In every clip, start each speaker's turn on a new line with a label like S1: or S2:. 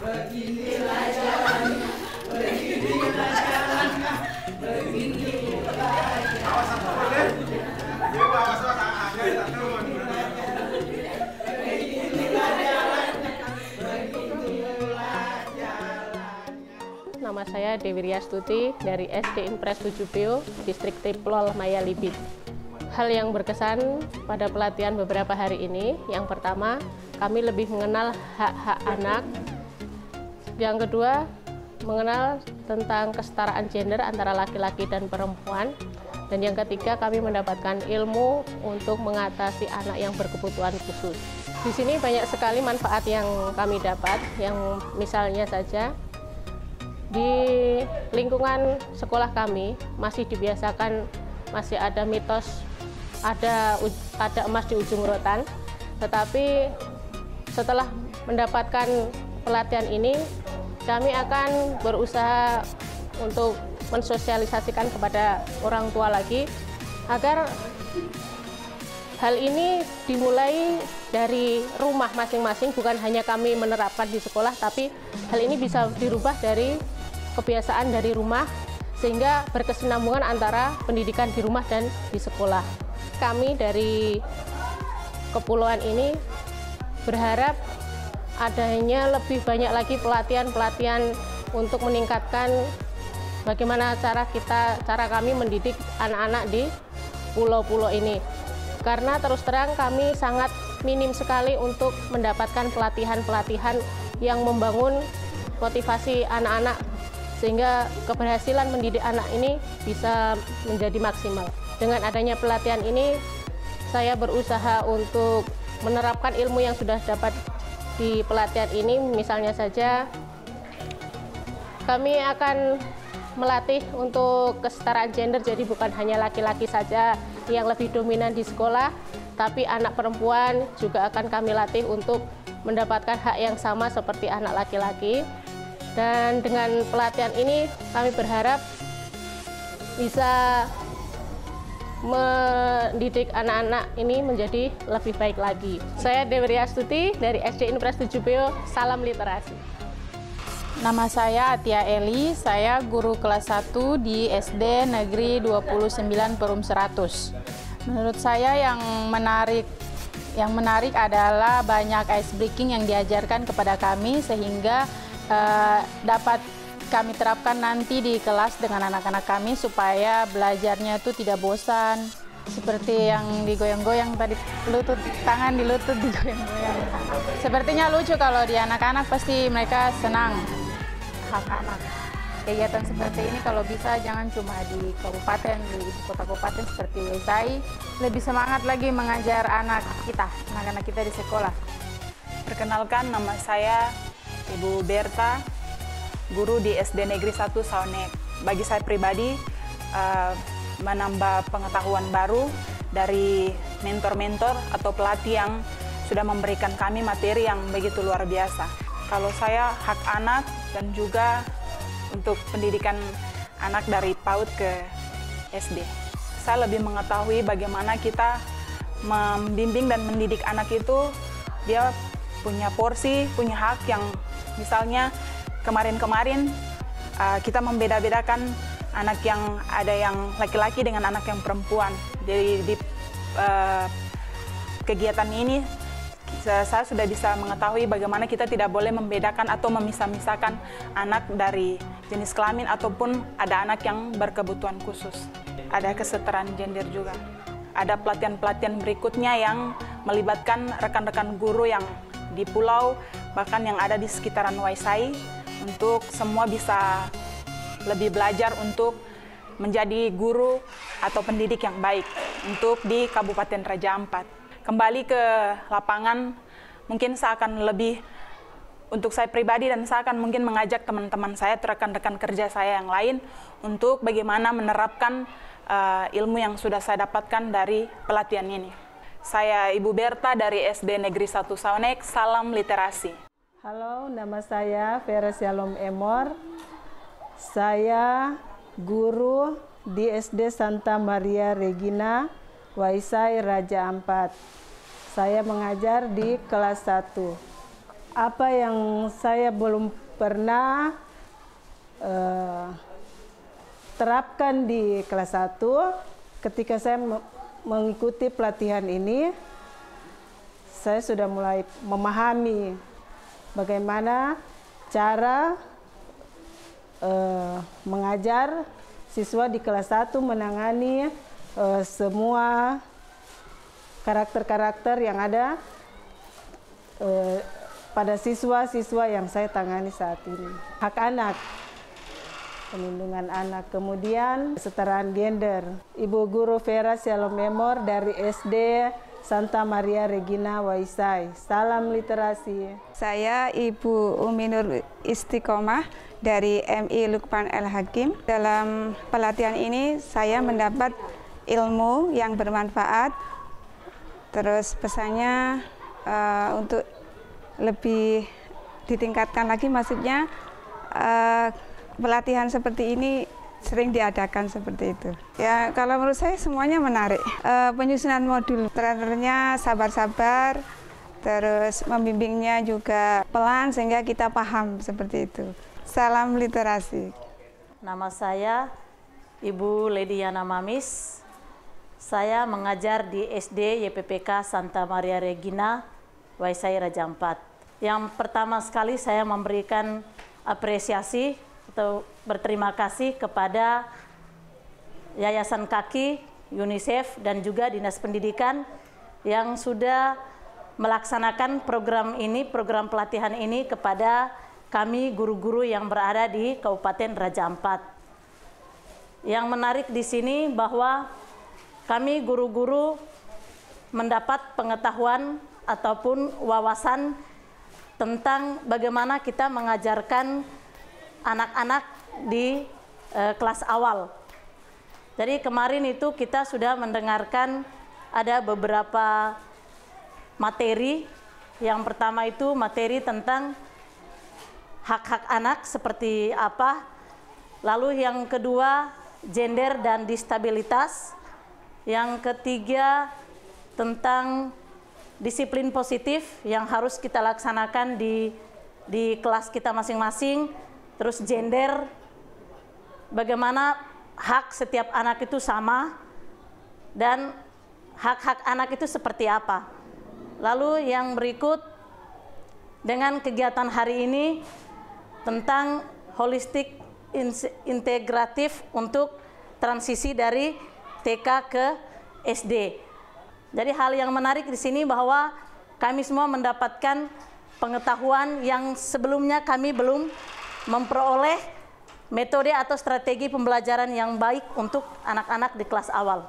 S1: Beginilah jalannya, beginilah jalannya, beginilah jalannya.
S2: Nama saya Dewi Riastuti dari SD Impres 7 Distrik Triplol Mayalibit. Hal yang berkesan pada pelatihan beberapa hari ini, yang pertama, kami lebih mengenal hak-hak anak. Yang kedua, mengenal tentang kesetaraan gender antara laki-laki dan perempuan. Dan yang ketiga, kami mendapatkan ilmu untuk mengatasi anak yang berkebutuhan khusus. Di sini banyak sekali manfaat yang kami dapat, yang misalnya saja, di lingkungan sekolah kami masih dibiasakan, masih ada mitos ada emas di ujung rotan, tetapi setelah mendapatkan pelatihan ini kami akan berusaha untuk mensosialisasikan kepada orang tua lagi agar hal ini dimulai dari rumah masing-masing, bukan hanya kami menerapkan di sekolah, tapi hal ini bisa dirubah dari kebiasaan dari rumah, sehingga berkesinambungan antara pendidikan di rumah dan di sekolah. Kami dari kepulauan ini berharap adanya lebih banyak lagi pelatihan-pelatihan untuk meningkatkan bagaimana cara kami mendidik anak-anak di pulau-pulau ini. Karena terus terang kami sangat minim sekali untuk mendapatkan pelatihan-pelatihan yang membangun motivasi anak-anak, sehingga keberhasilan mendidik anak ini bisa menjadi maksimal. Dengan adanya pelatihan ini, saya berusaha untuk menerapkan ilmu yang sudah dapat di pelatihan ini. Misalnya saja, kami akan melatih untuk kesetaraan gender, jadi bukan hanya laki-laki saja yang lebih dominan di sekolah, tapi anak perempuan juga akan kami latih untuk mendapatkan hak yang sama seperti anak laki-laki. Dan dengan pelatihan ini kami berharap bisa mendidik anak-anak ini menjadi lebih baik lagi. Saya Dewi Riastuti dari SD Impres 7 salam literasi.
S3: Nama saya Atia Eli, saya guru kelas 1 di SD Negeri 29 Perum 100. Menurut saya yang menarik adalah banyak ice breaking yang diajarkan kepada kami, sehingga dapat kami terapkan nanti di kelas dengan anak-anak kami supaya belajarnya itu tidak bosan. Seperti yang digoyang-goyang tadi, tangan di lutut digoyang-goyang. Sepertinya lucu kalau di anak-anak, pasti mereka senang. Hak anak. Kegiatan seperti ini kalau bisa jangan cuma di kabupaten, di kota kabupaten seperti Waisai, lebih semangat lagi mengajar anak kita di sekolah.
S4: Perkenalkan, nama saya Ibu Berta, guru di SD Negeri 1 Saonek. Bagi saya pribadi, menambah pengetahuan baru dari mentor-mentor atau pelatih yang sudah memberikan kami materi yang begitu luar biasa. Kalau saya, hak anak dan juga untuk pendidikan anak dari PAUD ke SD. Saya lebih mengetahui bagaimana kita membimbing dan mendidik anak itu, dia punya porsi, punya hak yang misalnya kemarin-kemarin kita membeda-bedakan anak yang ada yang laki-laki dengan anak yang perempuan. Jadi di kegiatan ini saya sudah bisa mengetahui bagaimana kita tidak boleh membedakan atau memisah-misahkan anak dari jenis kelamin ataupun ada anak yang berkebutuhan khusus. Ada kesetaraan gender juga. Ada pelatihan-pelatihan berikutnya yang melibatkan rekan-rekan guru yang di pulau, bahkan yang ada di sekitaran Waisai, untuk semua bisa lebih belajar untuk menjadi guru atau pendidik yang baik untuk di Kabupaten Raja Ampat. Kembali ke lapangan, mungkin saya akan lebih, untuk saya pribadi dan saya akan mungkin mengajak teman-teman saya, rekan-rekan kerja saya yang lain, untuk bagaimana menerapkan ilmu yang sudah saya dapatkan dari pelatihan ini. Saya Ibu Berta dari SD Negeri 1 Saonek, salam literasi.
S5: Halo, nama saya Vera Shalom Emor. Saya guru di SD Santa Maria Regina, Waisai, Raja Ampat. Saya mengajar di kelas 1. apa yang saya belum pernah terapkan di kelas 1 ketika saya mengikuti pelatihan ini, saya sudah mulai memahami bagaimana cara mengajar siswa di kelas 1 menangani semua karakter-karakter yang ada pada siswa-siswa yang saya tangani saat ini. Hak anak, perlindungan anak, kemudian kesetaraan gender. Ibu Guru Vera Shalom Emor dari SD Santa Maria Regina Waisai. Salam literasi.
S6: Saya Ibu Umi Nur Istiqomah dari MI Lukman El Hakim. Dalam pelatihan ini saya mendapat ilmu yang bermanfaat. Terus pesannya untuk lebih ditingkatkan lagi, maksudnya pelatihan seperti ini sering diadakan seperti itu. Ya, kalau menurut saya semuanya menarik. Penyusunan modul, trainernya sabar-sabar, terus membimbingnya juga pelan sehingga kita paham seperti itu. Salam literasi.
S7: Nama saya Ibu Lediana Mamis. Saya mengajar di SD YPPK Santa Maria Regina, Waisai Raja Ampat. Yang pertama sekali saya memberikan apresiasi atau berterima kasih kepada Yayasan Kaki, UNICEF, dan juga Dinas Pendidikan yang sudah melaksanakan program ini, program pelatihan ini kepada kami guru-guru yang berada di Kabupaten Raja Ampat. Yang menarik di sini bahwa kami guru-guru mendapat pengetahuan ataupun wawasan tentang bagaimana kita mengajarkan anak-anak di kelas awal. Jadi kemarin itu kita sudah mendengarkan ada beberapa materi. Yang pertama itu materi tentang hak-hak anak seperti apa. Lalu yang kedua gender dan disabilitas. Yang ketiga tentang disiplin positif yang harus kita laksanakan di kelas kita masing-masing. Terus gender, bagaimana hak setiap anak itu sama dan hak-hak anak itu seperti apa. Lalu yang berikut dengan kegiatan hari ini tentang holistik integratif untuk transisi dari TK ke SD. Jadi hal yang menarik di sini bahwa kami semua mendapatkan pengetahuan yang sebelumnya kami belum memperoleh metode atau strategi pembelajaran yang baik untuk anak-anak di kelas awal.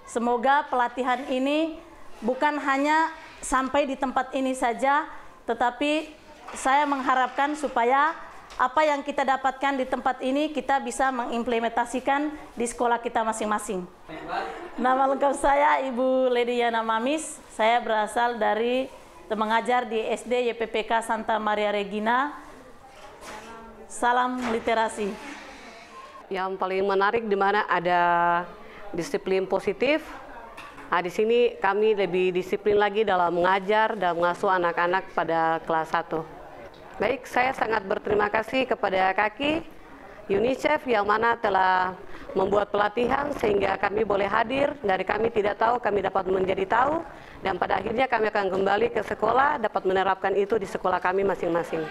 S7: Semoga pelatihan ini bukan hanya sampai di tempat ini saja, tetapi saya mengharapkan supaya apa yang kita dapatkan di tempat ini kita bisa mengimplementasikan di sekolah kita masing-masing. Nama lengkap saya Ibu Lediana Mamis. Saya berasal dari mengajar di SD YPPK Santa Maria Regina. Salam literasi.
S8: Yang paling menarik di mana ada disiplin positif. Nah, di sini kami lebih disiplin lagi dalam mengajar dan mengasuh anak-anak pada kelas 1. Baik, saya sangat berterima kasih kepada Kaki, UNICEF yang mana telah membuat pelatihan sehingga kami boleh hadir. Dari kami tidak tahu, kami dapat menjadi tahu. Dan pada akhirnya kami akan kembali ke sekolah, dapat menerapkan itu di sekolah kami masing-masing.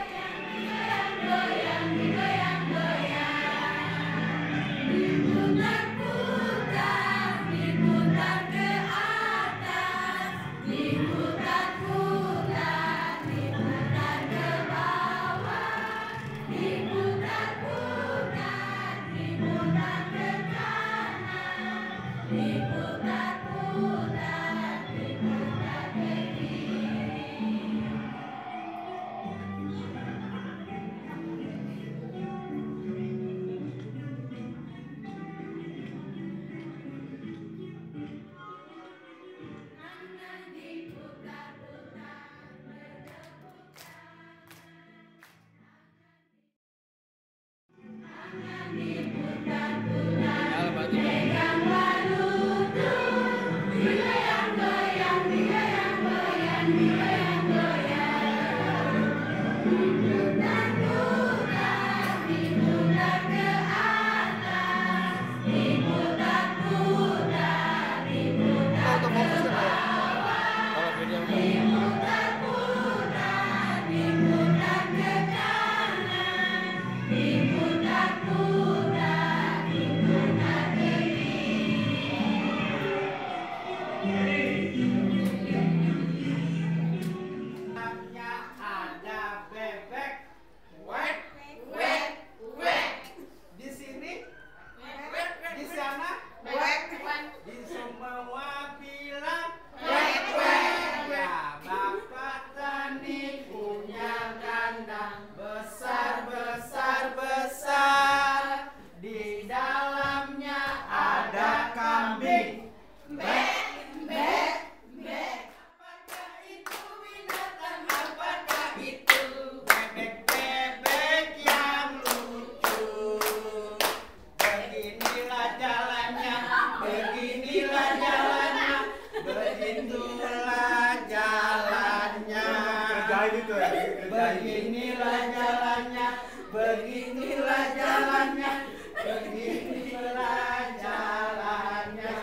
S1: Beginilah jalannya, beginilah jalannya, beginilah jalannya.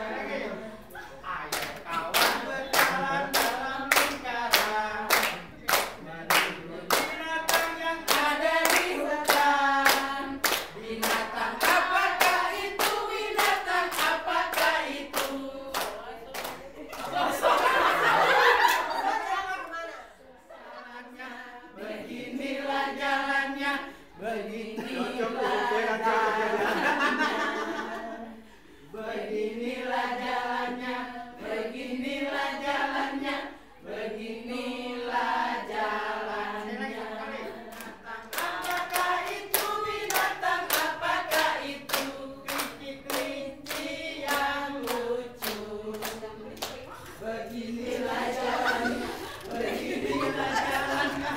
S1: Ayo kawan berjalan dalam lingkaran, menuju binatang yang ada di hutan. Binatang apakah itu? Binatang apakah itu? Beginilah jalannya, beginilah jalannya, beginilah jalannya, beginilah jalannya, beginilah jalannya. Apakah itu binatang? Apakah itu kelinci yang lucu? Beginilah jalannya, beginilah jalannya.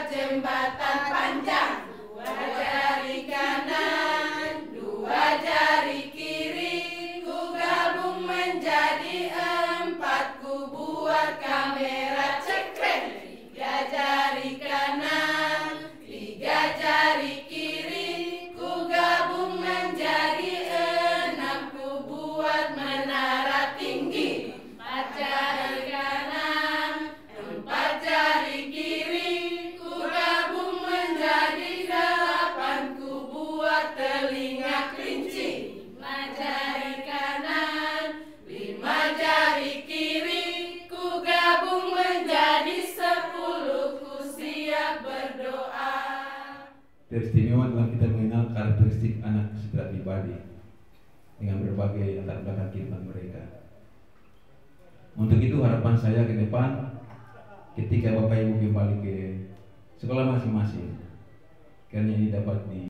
S1: Jembatan panjang, dua jari kanan, dua jari kiri, ku gabung menjadi empat, ku buat kamera cekrek. Tiga jari kanan, tiga jari kiri, ku gabung menjadi enam, ku buat menara tinggi. Empat jari kanan, empat jari kiri, telinga kelinci. Lima jari kanan, lima jari kiri, ku gabung menjadi 10, ku siap berdoa.
S9: Teristimewa dalam kita mengenal karakteristik anak secara pribadi dengan berbagai latar belakang kehidupan mereka. Untuk itu harapan saya ke depan, ketika Bapak Ibu kembali ke sekolah masing-masing, karena ini dapat di